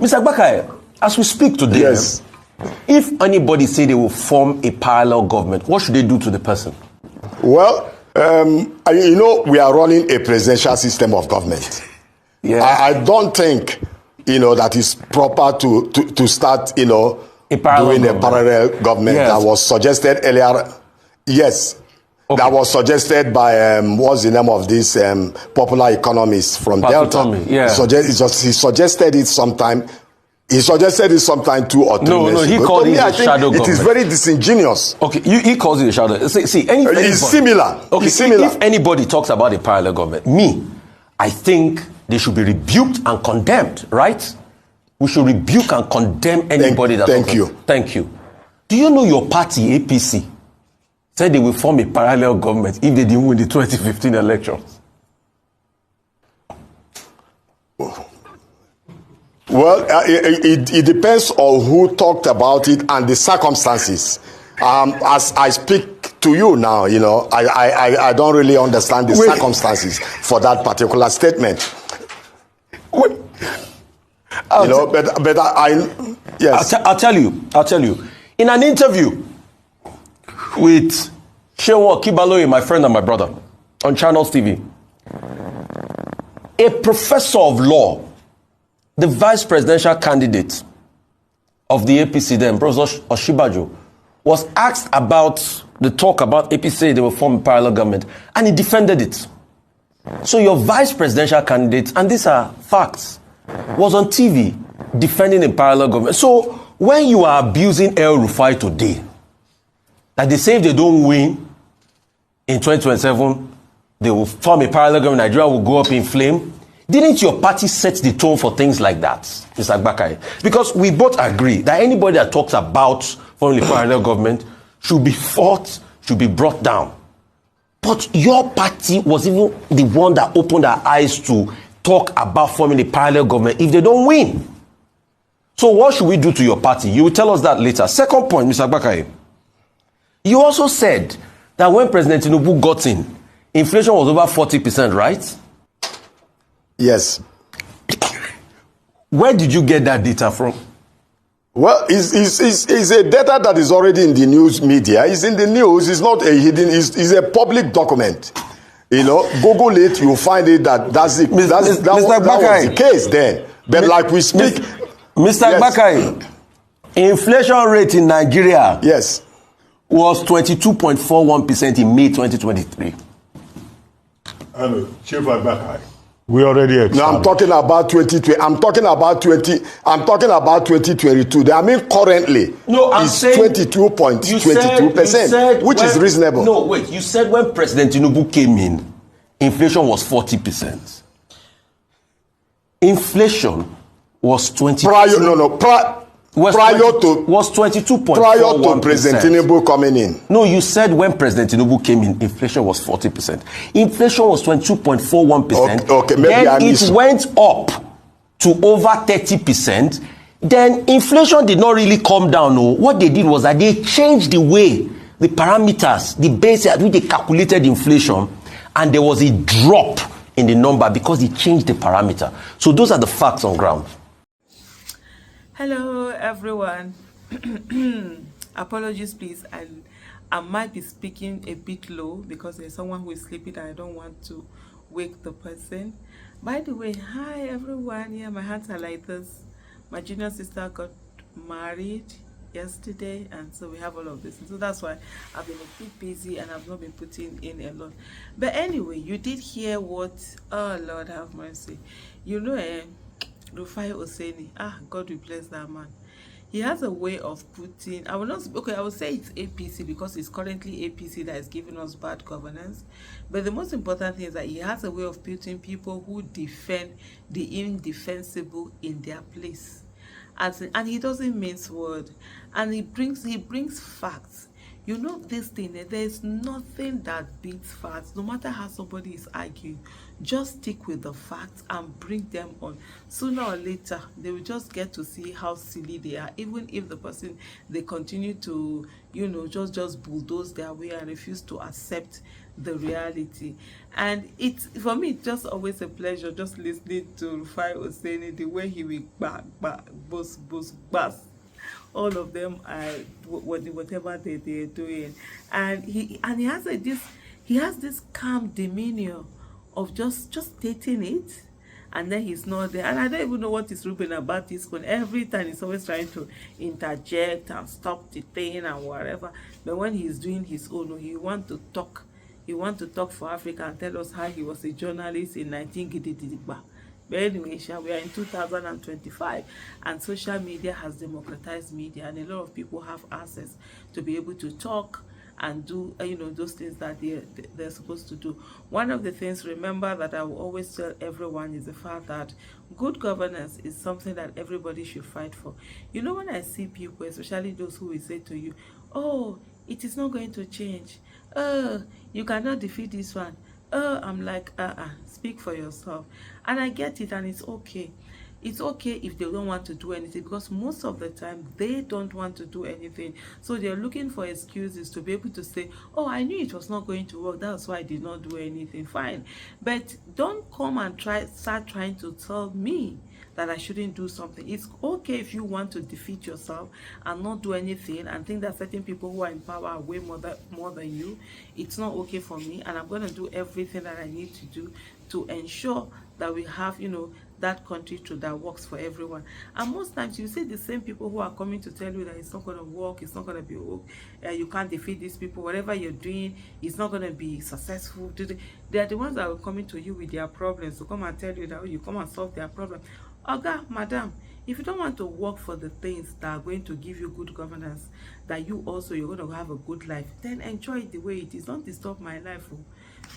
Mr. Bakai, as we speak today, yes. If anybody say they will form a parallel government, what should they do to the person? Well, we are running a presidential system of government. Yeah. I don't think, that is proper to start, doing a parallel government that was suggested earlier. Yes. Okay. That was suggested by, what's the name of this popular economist from Delta? Yeah. He suggested it sometime. He suggested it sometime 2 or 3 months ago. No, he called it a shadow government. It is very disingenuous. Okay, he calls it a shadow. See, it's similar. Okay, it's similar. If anybody talks about a parallel government, I think they should be rebuked and condemned, right? We should rebuke and condemn anybody that Thank you. Thank you. Do you know your party, APC, said they will form a parallel government if they didn't win the 2015 elections? Well, it depends on who talked about it and the circumstances. As I speak to you now, I don't really understand the circumstances for that particular statement. Yes. I'll tell you. In an interview with Shewa Kibaloye, my friend and my brother, on Channels TV, a professor of law, the vice presidential candidate of the APC then, Professor Oshibajo, was asked about the talk about APC, they will form a parallel government, and he defended it. So your vice presidential candidate, and these are facts, was on TV defending a parallel government. So when you are abusing El Rufai today, that they say if they don't win in 2027, they will form a parallel government, Nigeria will go up in flame. Didn't your party set the tone for things like that, Mr. Bakai? Because we both agree that anybody that talks about forming a parallel government should be fought, should be brought down. But your party was even the one that opened our eyes to talk about forming a parallel government if they don't win. So what should we do to your party? You will tell us that later. Second point, Mr. Bakai. You also said that when President Tinubu got in, inflation was over 40%, right? Yes. Where did you get that data from? Well, it's a data that is already in the news media. It's in the news. It's not a hidden. It's a public document. Google it. You'll find it. That was the case then. But like we speak, Mr. Bakai, inflation rate in Nigeria, yes, was 22.41% in May 2023. Hello, Chief Bakai. We already examined. No, I'm talking about 2020. I'm talking about 2022. I mean currently. No, I'm it's saying 22.22%, which is reasonable. No, wait. You said when President Tinubu came in, inflation was 40%. Inflation was 20. Was 22.41%. Prior to President Tinubu coming in. No, you said when President Tinubu came in, inflation was 40%. Inflation was 22.41%. Okay, maybe then it went up to over 30%. Then inflation did not really come down. No. What they did was that they changed the way, the parameters, the base at which they calculated inflation, and there was a drop in the number because they changed the parameter. So those are the facts on ground. Hello everyone. Apologies please, I might be speaking a bit low because there's someone who is sleeping and I don't want to wake the person. By the way, hi everyone. Yeah, my hands are like this. My junior sister got married yesterday and so we have all of this, and so that's why I've been a bit busy and I've not been putting in a lot. But anyway, you did hear what, oh Lord have mercy, Rufai Oseni, God will bless that man. He has a way of putting, I will say it's APC because it's currently APC that is giving us bad governance. But the most important thing is that he has a way of putting people who defend the indefensible in their place. And he doesn't mince word. And he brings facts. You know this thing, there's nothing that beats facts. No matter how somebody is arguing, just stick with the facts and bring them on. Sooner or later, they will just get to see how silly they are, even if the person, they continue to, you know, just bulldoze their way and refuse to accept the reality. And it's, for me, it's just always a pleasure just listening to Rufai Oseni, the way he will boss all of them are whatever they're doing, and he has he has this calm demeanor of just stating it, and then he's not there. And I don't even know what is Ruben about this one. Every time he's always trying to interject and stop the thing and whatever, but when he's doing his own, he want to talk. He want to talk for Africa and tell us how he was a journalist in 1980. But anyway, we are in 2025, and social media has democratized media, and a lot of people have access to be able to talk and do, you know, those things that they're supposed to do. One of the things, remember, that I will always tell everyone is the fact that good governance is something that everybody should fight for. You know, when I see people, especially those who will say to you, oh, it is not going to change, oh, you cannot defeat this one, oh, I'm like, speak for yourself. And I get it, and it's okay. It's okay if they don't want to do anything, because most of the time they don't want to do anything, so they're looking for excuses to be able to say, oh, I knew it was not going to work, that's why I did not do anything. Fine, but don't come and start trying to tell me that I shouldn't do something. It's okay if you want to defeat yourself and not do anything and think that certain people who are in power are way more than you. It's not okay for me, and I'm going to do everything that I need to do to ensure that we have, you know, that country that works for everyone. And most times you see the same people who are coming to tell you that it's not going to work, it's not going to be you can't defeat these people, whatever you're doing, it's not going to be successful. They are the ones that are coming to you with their problems, to come and tell you that you come and solve their problem. Oga, madam, if you don't want to work for the things that are going to give you good governance, that you're going to have a good life, then enjoy it the way it is. Don't disturb my life.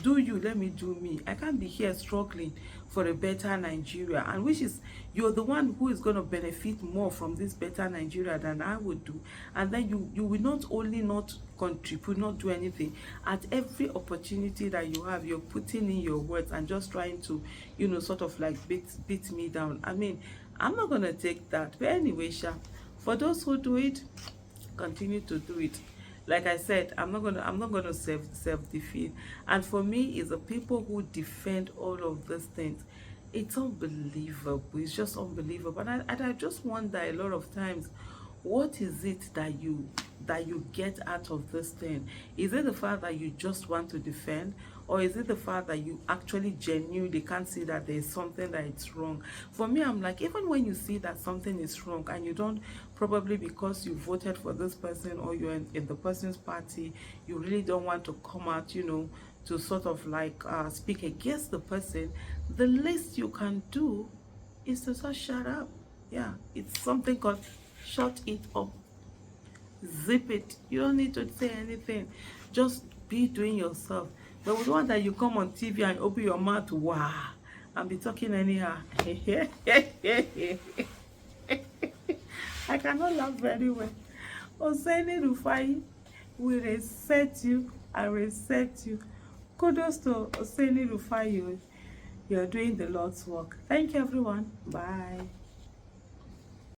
Do you, let me do me. I can't be here struggling for a better Nigeria, and which is, you're the one who is going to benefit more from this better Nigeria than I would do. And then you will not only not contribute, not do anything. At every opportunity that you have, you're putting in your words and just trying to, you know, sort of like beat me down. I mean, I'm not going to take that. But anyway, for those who do it, continue to do it. Like I said, I'm not gonna self-defeat. And for me, it's the people who defend all of these things. It's unbelievable. It's just unbelievable. And I just wonder a lot of times, what is it that you get out of this thing? Is it the fact that you just want to defend, or is it the fact that you actually genuinely can't see that there's something that is wrong? For me, I'm like, even when you see that something is wrong and you don't, probably because you voted for this person or you're in the person's party, you really don't want to come out, you know, to sort of like speak against the person, the least you can do is to just shut up. Yeah, it's something called shut it up. Zip it. You don't need to say anything. Just be doing yourself. But with one that you come on TV and open your mouth, wow, and be talking anyhow. I cannot laugh very well. Oseni Rufai will reset you and reset you. Kudos to Oseni Rufai. You're doing the Lord's work. Thank you, everyone. Bye.